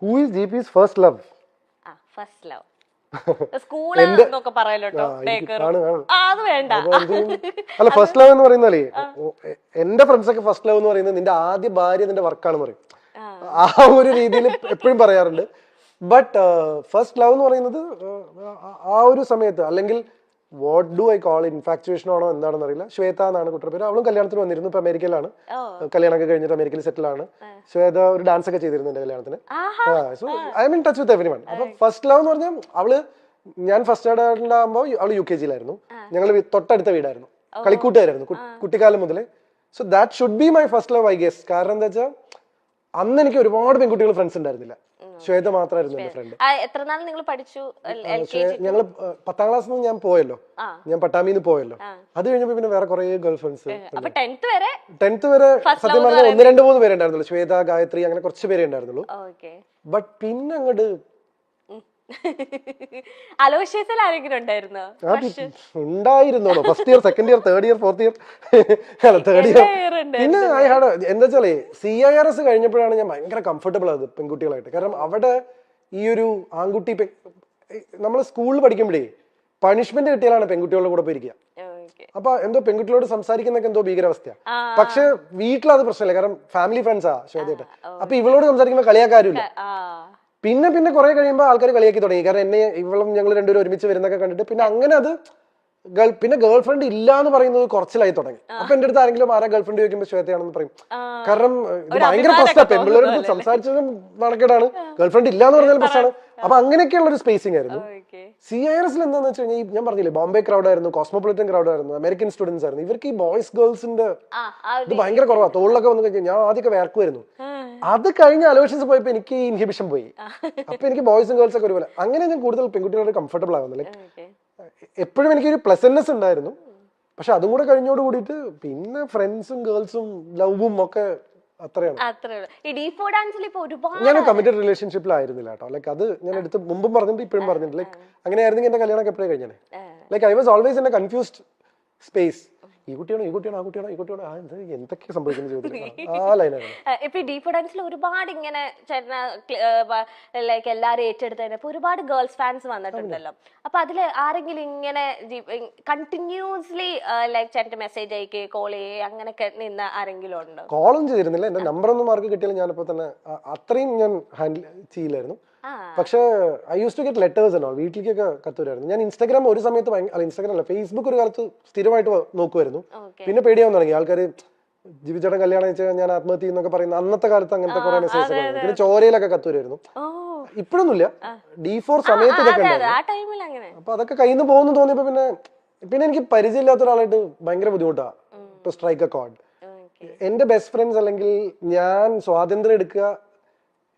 Who is GP's first love? First love സ്കൂളൊക്കെ പറയല്ലോ. അത് വേണ്ട. അല്ല, ഫസ്റ്റ് ലവ് എന്ന് പറയുന്നാലേ എന്റെ ഫ്രണ്ട്സ് ഒക്കെ ഫസ്റ്റ് ലവ് എന്ന് പറയുന്നത് നിന്റെ ആദ്യ ഭാര്യ നിന്റെ വർക്കാണെന്ന് പറയും. ആ ഒരു രീതിയിൽ എപ്പോഴും പറയാറുണ്ട്. ബട്ട് ഫസ്റ്റ് ലവ് എന്ന് പറയുന്നത് ആ ഒരു സമയത്ത്, അല്ലെങ്കിൽ what do I call infatuation ആണോ എന്താണെന്ന് അറിയില്ല. ശ്വേത എന്നാണ് കുട്ടിയുടെ പേര്. അവളും കല്യാണത്തിന് വന്നിരുന്നു. ഇപ്പൊ അമേരിക്കയിലാണ്. കല്യാണമൊക്കെ കഴിഞ്ഞിട്ട് അമേരിക്കയിൽ സെറ്റിൽ ആണ്. ശ്വേത ഒരു ഡാൻസ് ഒക്കെ ചെയ്തിരുന്നു എന്റെ കല്യാണത്തിന്. So I M in touch with everyone. അപ്പൊ ഫസ്റ്റ് ലവ് എന്ന് പറഞ്ഞാൽ അവള്, ഞാൻ ഫസ്റ്റ് സ്റ്റാൻഡേർഡിലാകുമ്പോൾ അവള് UKG-യിലായിരുന്നു. ഞങ്ങൾ തൊട്ടടുത്ത വീടായിരുന്നു, കളിക്കൂട്ടുകാരായിരുന്നു കുട്ടിക്കാലം മുതലേ. So that should be my first love I guess. കാരണം എന്താ വെച്ചാൽ അന്ന് എനിക്ക് ഒരുപാട് പെൺകുട്ടികൾ ഫ്രണ്ട്സ് ഉണ്ടായിരുന്നില്ല. ശ്വേത മാത്രമായിരുന്നു എന്റെ ഫ്രണ്ട്. എത്ര നാൾ നിങ്ങൾ പഠിച്ചു? ഞങ്ങള് 10ാം ക്ലാസ്സിൽ നിന്ന് ഞാൻ പോയല്ലോ, ഞാൻ പട്ടാമിന്ന് പോയല്ലോ. അത് കഴിഞ്ഞപ്പോ പിന്നെ വേറെ കുറെ ഗേൾ ഫ്രണ്ട്സ്. 10th വരെ സത്യം പറഞ്ഞാൽ 1-2-3 പേരെ ഉണ്ടായിരുന്നുള്ളൂ. ശ്വേത, ഗായത്രി, അങ്ങനെ കുറച്ച് പേരെ ഉണ്ടായിരുന്നുള്ളൂ. ബട്ട് പിന്നെ അങ്ങോട്ട് അലോഷ്യസിൽ ആരെങ്കിലും ഉണ്ടായിരുന്നോ? ഉണ്ടായിരുന്നോ? First year, second year, third year, fourth year, third year. പിന്നെ ഐ ഹാഡ് എന്താ വെച്ചാലേ CIRS കഴിഞ്ഞപ്പോഴാണ് ഞാൻ ഭയങ്കര കംഫർട്ടബിൾ ആയത് പെൺകുട്ടികളായിട്ട്. കാരണം അവിടെ ഈ ഒരു ആൺകുട്ടി, നമ്മൾ സ്കൂളിൽ പഠിക്കുമ്പോഴേ പണിഷ്മെന്റ് കിട്ടിയാലാണ് പെൺകുട്ടികളുടെ കൂടെ പോയിരിക്കുക. അപ്പൊ എന്തോ പെൺകുട്ടികളോട് സംസാരിക്കുന്നൊക്കെ എന്തോ ഭീകരാവസ്ഥ. പക്ഷെ വീട്ടിലത് പ്രശ്നമില്ല, കാരണം ഫാമിലി ഫ്രണ്ട്സാ ശ്വേതയായിട്ട്. അപ്പൊ ഇവളോട് സംസാരിക്കുമ്പോൾ കളിയാക്കാരുമില്ല. പിന്നെ കുറെ കഴിയുമ്പോൾ ആൾക്കാർ കളിയാക്കി തുടങ്ങി. കാരണം എന്നെ ഇവളും ഞങ്ങൾ രണ്ടുപേരും ഒരുമിച്ച് വരുന്നൊക്കെ കണ്ടിട്ട് പിന്നെ അങ്ങനെ അത് പിന്നെ ഗേൾ ഫ്രണ്ട് ഇല്ല എന്ന് പറയുന്നത് കുറച്ചിലായി തുടങ്ങി. അപ്പൊ എന്റെ അടുത്ത് ആരെങ്കിലും ആരാ ഗേൾ ഫ്രണ്ട് ചോദിക്കുമ്പോൾ ശ്വേതയാണെന്ന് പറയും. കാരണം ഇത് ഭയങ്കര പ്രശ്നമാണ്, പെൺപിള്ളേരോട് സംസാരിച്ചതും നടക്കേടാണ്, ഗേൾ ഫ്രണ്ട് ഇല്ല എന്ന് പറഞ്ഞാൽ പ്രശ്നമാണ്. അപ്പൊ അങ്ങനെയൊക്കെയുള്ള ഒരു സ്പേസിംഗ് ആയിരുന്നു. CIRS-ൽ എന്താന്ന് വെച്ച് കഴിഞ്ഞാൽ ഞാൻ പറഞ്ഞില്ലേ, ബോംബെ ക്രൗഡ് ആയിരുന്നു, കോസ്മോപൊളിറ്റൻ ക്രൗഡ് ആയിരുന്നു, അമേരിക്കൻ സ്റ്റുഡൻസ് ആയിരുന്നു. ഇവർക്ക് ഈ ബോയ്സ് ഗേൾസിന്റെ ഇത് ഭയങ്കര കുറവാ. തോളിലൊക്കെ വന്നു കഴിഞ്ഞാൽ ഞാൻ ആദ്യമൊക്കെ വേർക്കുമായിരുന്നു. അത് കഴിഞ്ഞ അലോഷൻസ് പോയപ്പോ എനിക്ക് ഇൻഹിബിഷൻ പോയി. അപ്പൊ എനിക്ക് ബോയ്സും ഗേൾസ് ഒക്കെ ഒരുപോലെ. അങ്ങനെ ഞാൻ കൂടുതൽ പെൺകുട്ടികളോട് കംഫർട്ടബിൾ ആവുന്നു. ലൈക്ക് എപ്പോഴും എനിക്കൊരു പ്ലസന്റ്നെസ് ഉണ്ടായിരുന്നു. പക്ഷെ അതും കൂടെ കഴിഞ്ഞോട് കൂടിയിട്ട് പിന്നെ ഫ്രണ്ട്സും ഗേൾസും ലവും ഒക്കെ അത്രയാണ്. ഞാൻ കമ്മിറ്റഡ് റിലേഷൻഷിപ്പിലായിരുന്നില്ല കേട്ടോ. ലൈക്ക് അത് ഞാൻ എടുത്ത് മുമ്പും പറഞ്ഞിട്ട് ഇപ്പോഴും പറഞ്ഞിട്ട്, ലൈക്ക് അങ്ങനെയായിരുന്നെങ്കിൽ എന്റെ കല്യാണം എപ്പോഴേ കഴിഞ്ഞേ. Like I was always in A confused space. ഈ കുട്ടിയാണോ, ഈ കുട്ടിയാണോ, ആ കുട്ടിയാണോ, ഈ കുട്ടിയാണോ, എന്തൊക്കെ സംഭവിക്കുന്ന ചോദ്യം ആ ലൈനാണ്. ഇപ്പൊ ഡീപ്പ് ഡാൻസിൽ ഒരുപാട് ഇങ്ങനെ ലൈക്ക് എല്ലാരും ഏറ്റെടുത്തതിന് ഒരുപാട് ഗേൾസ് ഫാൻസ് വന്നിട്ടുണ്ടല്ലോ. അപ്പൊ അതില് ആരെങ്കിലും ഇങ്ങനെ കണ്ടിന്യൂസ്ലി ലൈക്ക് ചേട്ടന്റെ മെസ്സേജ് അയക്കുക, കോൾ ചെയ്യുക, അങ്ങനെയൊക്കെ നിന്ന ആരെങ്കിലും ഉണ്ടോ? കോളും ചെയ്തിരുന്നില്ല. എന്റെ നമ്പർ ഒന്നും മാർക്ക് കിട്ടിയാലും ഞാനിപ്പോ തന്നെ അത്രയും ഞാൻ ഹാൻഡിൽ ചെയ്യില്ലായിരുന്നു. പക്ഷെ I use to get letters എന്നോ, വീട്ടിലേക്കൊക്കെ കത്തുവരായിരുന്നു. ഞാൻ ഇൻസ്റ്റാഗ്രാം ഒരു സമയത്ത് ഇൻസ്റ്റാഗ്രാം അല്ല, ഫേസ്ബുക്ക് ഒരു കാലത്ത് സ്ഥിരമായിട്ട് നോക്കുമായിരുന്നു. പിന്നെ പേടിയാവാൻ തുടങ്ങി. ആൾക്കാർ ജീവിച്ചേട്ടൻ കല്യാണം വെച്ചാൽ ഞാൻ ആത്മഹത്യ എന്നൊക്കെ പറയുന്ന അന്നത്തെ കാലത്ത് അങ്ങനത്തെ കുറെ മെസ്സേജ്. പിന്നെ ചോരയിലൊക്കെ കത്തുവരായിരുന്നു. ഇപ്പോഴൊന്നുമില്ല, D4 സമയത്ത് ഇതൊക്കെ ഉണ്ടായിരുന്നു. അപ്പൊ അതൊക്കെ കയ്യിൽ നിന്ന് പോകുന്നു തോന്നിയപ്പോ പിന്നെ എനിക്ക് പരിചയമില്ലാത്ത ഒരാളായിട്ട് ഭയങ്കര ബുദ്ധിമുട്ടാണ് ടു സ്ട്രൈക്ക് എ കോർഡ്. എന്റെ ബെസ്റ്റ് ഫ്രണ്ട്സ് അല്ലെങ്കിൽ ഞാൻ സ്വാതന്ത്ര്യം എടുക്കുക,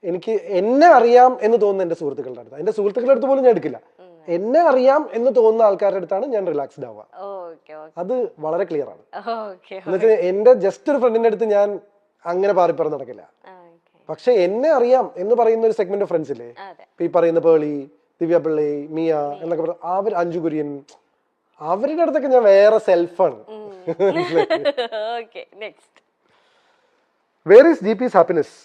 എനിക്ക് എന്നെ അറിയാം എന്ന് തോന്നുന്ന എന്റെ സുഹൃത്തുക്കളുടെ അടുത്ത്, എന്റെ സുഹൃത്തുക്കളുടെ അടുത്ത് പോലും ഞാൻ എടുക്കില്ല. എന്നെ അറിയാം എന്ന് തോന്നുന്ന ആൾക്കാരുടെ അടുത്താണ് ഞാൻ റിലാക്സ്ഡ് ആവുക. അത് വളരെ ക്ലിയർ ആണ്. എന്നുവെച്ചാൽ എന്റെ ജസ്റ്റ് ഒരു ഫ്രണ്ടിന്റെ അടുത്ത് ഞാൻ അങ്ങനെ പാറിപ്പറന്ന് നടക്കില്ല. പക്ഷെ എന്നെ അറിയാം എന്ന് പറയുന്ന ഒരു സെഗ്മെന്റ് ഓഫ് ഫ്രണ്ട്സ് ഇല്ലേ, ഈ പറയുന്ന പേളി, ദിവ്യ പിള്ളി, മിയ എന്നൊക്കെ പറഞ്ഞ അവർ, അഞ്ജു കുര്യൻ, അവരുടെ അടുത്തൊക്കെ ഞാൻ വേറെ സെൽഫാണ്. Where is GP's happiness?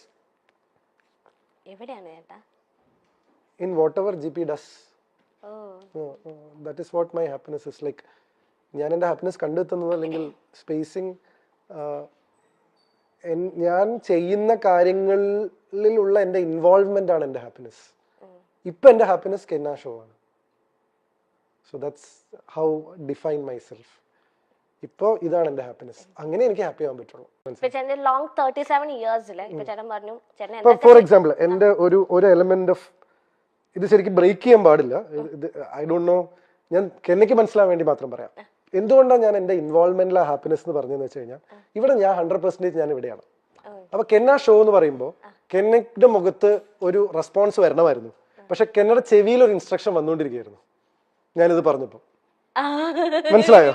In whatever GP does. That is what my happiness is. Like ഞാൻ എൻ്റെ ഹാപ്പിനെസ് കണ്ടെത്തുന്നത് അല്ലെങ്കിൽ സ്പേസിങ്, ഞാൻ ചെയ്യുന്ന കാര്യങ്ങളിലുള്ള എൻ്റെ ഇൻവോൾവ്മെന്റ് ആണ് എൻ്റെ ഹാപ്പിനെസ്. ഇപ്പൊ എൻ്റെ ഹാപ്പിനെസ് കെന്ന ഷോ ആണ്. So that's how define my self. ഇപ്പൊ ഇതാണ് എന്റെ ഹാപ്പിനെസ്. അങ്ങനെ എനിക്ക് ഹാപ്പി ആവാൻ പറ്റുള്ളൂ. ഫോർ എക്സാമ്പിൾ എന്റെ ഒരു എലമെന്റ് ഓഫ് ഇത് ശരിക്കും ബ്രേക്ക് ചെയ്യാൻ പാടില്ല. ഐ ഡോണ്ട് നോ, ഞാൻ കെന്നയ്ക്ക് മനസ്സിലാവാൻ വേണ്ടി മാത്രം പറയാം. എന്തുകൊണ്ടാണ് ഞാൻ എന്റെ ഇൻവോൾവ്മെന്റിലെ ഹാപ്പിനെസ് എന്ന് പറഞ്ഞതെന്ന് വെച്ച് കഴിഞ്ഞാൽ, ഇവിടെ ഞാൻ 100% ഞാൻ ഇവിടെയാണ്. അപ്പൊ കെന്ന ഷോ എന്ന് പറയുമ്പോൾ കെന്നയുടെ മുഖത്ത് ഒരു റെസ്പോൺസ് വരണമായിരുന്നു. പക്ഷെ കെന്നയുടെ ചെവിയിൽ ഒരു ഇൻസ്ട്രക്ഷൻ വന്നുകൊണ്ടിരിക്കുകയായിരുന്നു ഞാനിത് പറഞ്ഞപ്പോ. മനസ്സിലായോ?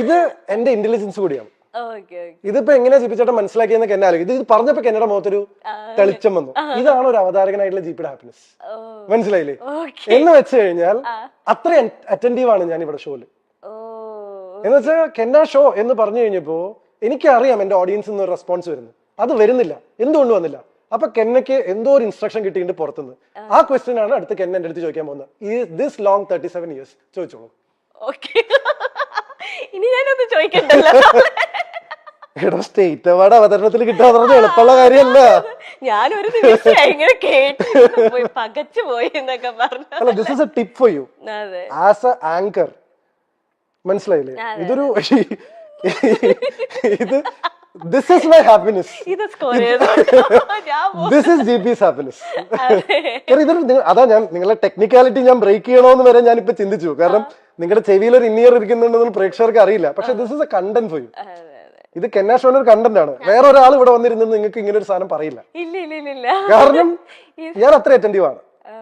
ഇത് എന്റെ ഇന്റലിജൻസ് കൂടിയാണ്. ഇതിപ്പോ എങ്ങനെയാ ജിപിച്ചേട്ടൻ മനസ്സിലാക്കിയെന്ന് കെന്ന ആലോചിക്കും. ഇത് പറഞ്ഞപ്പോ കെന്നയുടെ മുഖത്തൊരു തെളിച്ചം വന്നു. ഇതാണ് ഒരു അവതാരകനായിട്ടുള്ള ജിപിയുടെ ഹാപ്പിനെസ്. മനസ്സിലായില്ലേ? എന്ന് വെച്ച് കഴിഞ്ഞാൽ അത്ര അറ്റൻറ്റീവ് ആണ് ഞാൻ ഇവിടെ ഷോയില്. എന്ന് വെച്ചാൽ കെന്ന ഷോ എന്ന് പറഞ്ഞു കഴിഞ്ഞപ്പോ എനിക്കറിയാം എന്റെ ഓഡിയൻസിൽ നിന്ന് ഒരു റെസ്പോൺസ് വരുന്നു. അത് വരുന്നില്ല. എന്തുകൊണ്ട് വന്നില്ല? അപ്പൊ കെന്നയ്ക്ക് എന്തോ ഒരു ഇൻസ്ട്രക്ഷൻ കിട്ടിയിട്ടുണ്ട് പുറത്തുനിന്ന്. ആ ക്വസ്റ്റ്യൻ ആണ് അടുത്ത് കെന്ന എന്റെ അടുത്ത് ചോദിക്കാൻ പോകുന്നത്. Is this long 37 years? ചോദിച്ചോളൂ. ഓക്കെ, ഇനി ഞാനൊന്ന് ചോദിക്കണ്ടല്ലോ. എടാ, സ്റ്റേറ്റ് അവാർഡ് അവതരണത്തിൽ കിട്ടാൻ എളുപ്പമുള്ള കാര്യമല്ല. ഞാനൊരു നിമിഷം ഇങ്ങനെ കേട്ടു പോയി, പകച്ചു പോയി എന്നൊക്കെ പറഞ്ഞു. അല്ല, this is A tip for you അതെ, ആസ് എ ആങ്കർ. മനസ്സിലായില്ലേ? ഇതൊരു ഇത് this is my happiness. ഇത് സ്കോർ ചെയ്തു. This is GP's happiness. അതാ ഞാൻ നിങ്ങളെ ടെക്നിക്കാലിറ്റി ഞാൻ ബ്രേക്ക് ചെയ്യണോന്ന് വരെ ഞാൻ ഇപ്പൊ ചിന്തിച്ചു. കാരണം നിങ്ങളുടെ ചെവിയിൽ ഒരു ഇന്നിയർ ഇരിക്കുന്നുണ്ടെന്ന് പ്രേക്ഷകർക്ക് അറിയില്ല. പക്ഷെ this is A content for you. ഇത് കെന്ന ഷോന്റെ ഒരു കണ്ടന്റ് ആണ്. വേറെ ഒരാൾ ഇവിടെ വന്നിരുന്നത് നിങ്ങൾക്ക് ഇങ്ങനെ ഒരു സാധനം പറയില്ല. കാരണം ഞാൻ അത്ര അറ്റൻറ്റീവ് ആണ്.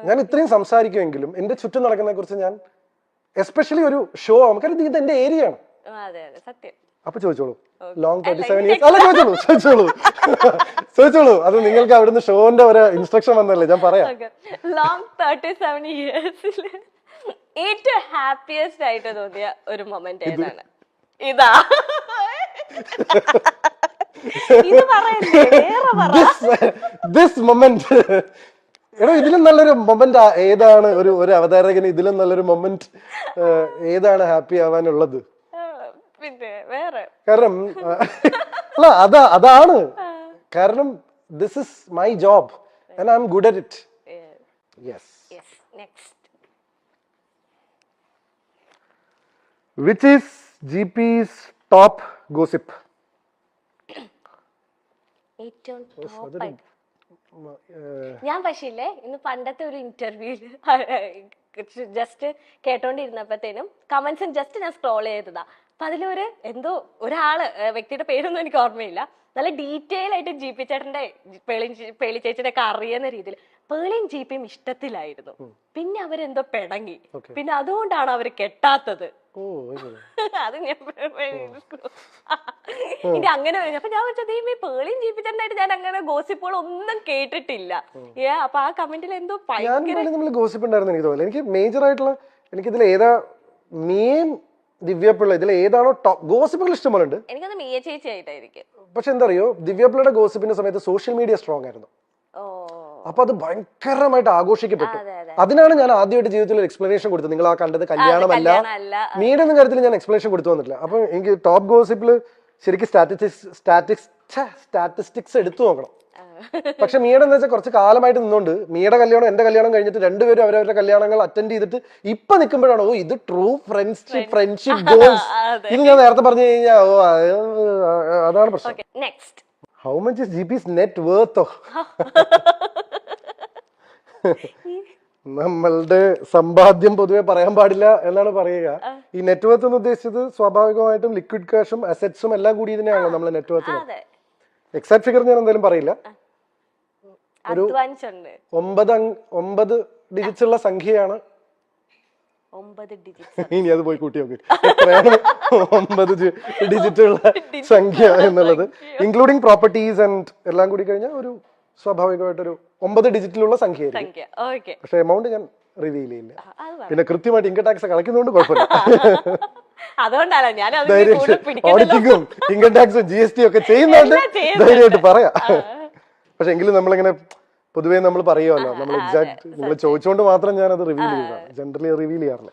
ഞാൻ ഇത്രയും സംസാരിക്കുമെങ്കിലും എന്റെ ചുറ്റും നടക്കുന്നതിനെ കുറിച്ച് ഞാൻ എസ്പെഷ്യലി ഒരു ഷോ ആവുമ്പോൾ, കാരണം ഇത് എന്റെ ഏരിയ ആണ്. സത്യം. അപ്പൊ ചോദിച്ചോളൂ, ലോങ് 37 years? അല്ല, ചോദിച്ചോളൂ. അത് നിങ്ങൾക്ക് അവിടുന്ന് ഷോന്റെ ഒരു ഇൻസ്ട്രക്ഷൻ വന്നല്ലേ, ഞാൻ പറയാം. ലോങ് 37 years ഏറ്റവും ഹാപ്പിയസ്റ്റ് ആയിട്ട് തോന്നിയ ഒരു മൊമെന്റ് ഏതാണ്? ഇതാ, ഇത് പറയല്ലേ, വേറെ പറ. This moment. എടോ, ഇതിലും നല്ലൊരു മൊമെന്റ് ഏതാണ്? ഒരു അവതാരകന് ഇതിലും നല്ലൊരു മൊമെന്റ് ഏതാണ് ഹാപ്പി ആവാനുള്ളത്? പിന്നെ വേറെ കാരണം അല്ല, അതാണ് കാരണം this is my job and I am good at it. Yes. Next. Which is GP's top gossip? ഏറ്റവും ടോപ്പ്. ഞാൻ പക്ഷേ ഇല്ലേ, ഇന്ന് പണ്ടത്തെ ഒരു ഇന്റർവ്യൂല് ജസ്റ്റ് കേട്ടോണ്ടിരുന്നപ്പോഴത്തേനും കമന്റ്സും ജസ്റ്റ് ഞാൻ സ്ക്രോൾ ചെയ്തതാ. അപ്പൊ അതിലൊരു എന്തോ ഒരാള്, വ്യക്തിയുടെ പേരൊന്നും എനിക്ക് ഓർമ്മയില്ല, നല്ല ഡീറ്റെയിൽ ആയിട്ട് GP ചേട്ടന്റെ പേളി ചേച്ചിയുടെ ഒക്കെ അറിയുന്ന രീതിയിൽ പേളിയും GPയും ഇഷ്ടത്തിലായിരുന്നു. പിന്നെ അവരെന്തോ പിണങ്ങി. പിന്നെ അതുകൊണ്ടാണ് അവര് കെട്ടാത്തത്. അത് ഞാൻ ഇനി അങ്ങനെ അപ്പൊ ഞാൻ വെച്ചത് ഈ പേളിയും GP ചേട്ടനായിട്ട് ഞാൻ അങ്ങനെ ഗോസിപ്പുകൾ ഒന്നും കേട്ടിട്ടില്ല. അപ്പൊ ആ കമന്റിൽ എന്തോ ഗോസിപ്പ് ഉണ്ടായിരുന്നു എനിക്ക് തോന്നുന്നു. എനിക്ക് മേജർ ആയിട്ടുള്ള എനിക്കിതിൽ ഏതാ ദിവ്യപിള്ള, ഇതിൽ ഏതാണോ ടോപ്പ് ഗോസിപ്പുകൾ ഇഷ്ടംപോലെ ഉണ്ട്. എനിക്കത് മിയ ചേച്ചി ആയിട്ടായിരിക്കും. പക്ഷെ എന്താ അറിയോ, ദിവ്യപിള്ളയുടെ ഗോസിപ്പിന്റെ സമയത്ത് സോഷ്യൽ മീഡിയ സ്ട്രോങ് ആയിരുന്നു. അപ്പൊ അത് ഭയങ്കരമായിട്ട് ആഘോഷിക്കപ്പെട്ടു. അതിനാണ് ഞാൻ ആദ്യമായിട്ട് ജീവിതത്തിൽ ഒരു എക്സ്പ്ലനേഷൻ കൊടുത്തത്. നിങ്ങൾ ആ കണ്ടത് കല്യാണമല്ല, മീഡിയ എന്ന കാര്യത്തിൽ ഞാൻ എക്സ്പ്ലനേഷൻ കൊടുത്തു വന്നിട്ടില്ല. അപ്പൊ എനിക്ക് ടോപ്പ് ഗോസിപ്പില് ശരിക്കും സ്റ്റാറ്റിസ്റ്റിക്സ് എടുത്തു നോക്കണം. പക്ഷെ മീയുടെ എന്ന് വെച്ചാൽ കുറച്ച് കാലമായിട്ട് നിന്നുകൊണ്ട് മിയുടെ കല്യാണം എന്റെ കല്യാണം കഴിഞ്ഞിട്ട് രണ്ടുപേരും അവരവരുടെ കല്യാണങ്ങൾ അറ്റൻഡ് ചെയ്തിട്ട് ഇപ്പൊ നിൽക്കുമ്പോഴാണോ ഇത് ട്രൂ ഫ്രണ്ട്ഷിപ്പ് ഗോൾസ്. ഇത് ഞാൻ നേരത്തെ പറഞ്ഞു കഴിഞ്ഞാൽ അതാണ് പ്രശ്നം. How much is GP's net വർത്തോ? നമ്മളുടെ സമ്പാദ്യം പൊതുവെ പറയാൻ പാടില്ല എന്നാണ് പറയുക. ഈ നെറ്റ് വർത്ത് എന്ന് ഉദ്ദേശിച്ചത് സ്വാഭാവികമായിട്ടും ലിക്വിഡ് ക്യാഷും അസറ്റ്സും എല്ലാം കൂടി ഇതിനെയാണല്ലോ നമ്മൾ നെറ്റ് വർത്ത്. എക്സാക്ട് ഫിഗർ ഞാൻ എന്തായാലും പറയില്ല. ഒരു 9 ഡിജിറ്റ്സ് ഉള്ള സംഖ്യയാണ്. ഇനി അത് പോയി കൂട്ടി നോക്കി എത്രയാണ് 9 ഡിജിറ്റ് ഉള്ള സംഖ്യ എന്നുള്ളത്, ഇൻക്ലൂഡിങ് പ്രോപ്പർട്ടീസ് ആൻഡ് എല്ലാം കൂടി കഴിഞ്ഞാൽ ഒരു സ്വാഭാവികമായിട്ടൊരു 9 ഡിജിറ്റിലുള്ള സംഖ്യ. പക്ഷെ എമൗണ്ട് ഞാൻ റിവീൽ ചെയ്യില്ല. പിന്നെ കൃത്യമായിട്ട് ഇൻകം ടാക്സ് കളയ്ക്കുന്നതുകൊണ്ട് കുഴപ്പമില്ല. ഓഡിറ്റിങ്ങും ഇൻകം ടാക്സും GST ഒക്കെ ചെയ്യുന്നുണ്ട്, ധൈര്യമായിട്ട് പറയാം. പക്ഷെ എങ്കിലും നമ്മളിങ്ങനെ പൊതുവേ നമ്മൾ പറയുമല്ലോ, നമ്മൾ എക്സാക്ട് നിങ്ങൾ ചോദിച്ചുകൊണ്ട് മാത്രം ഞാൻ അത് റിവീൽ ചെയ്തതാണ്. ജനറലി റിവീൽ ചെയ്യാറില്ല.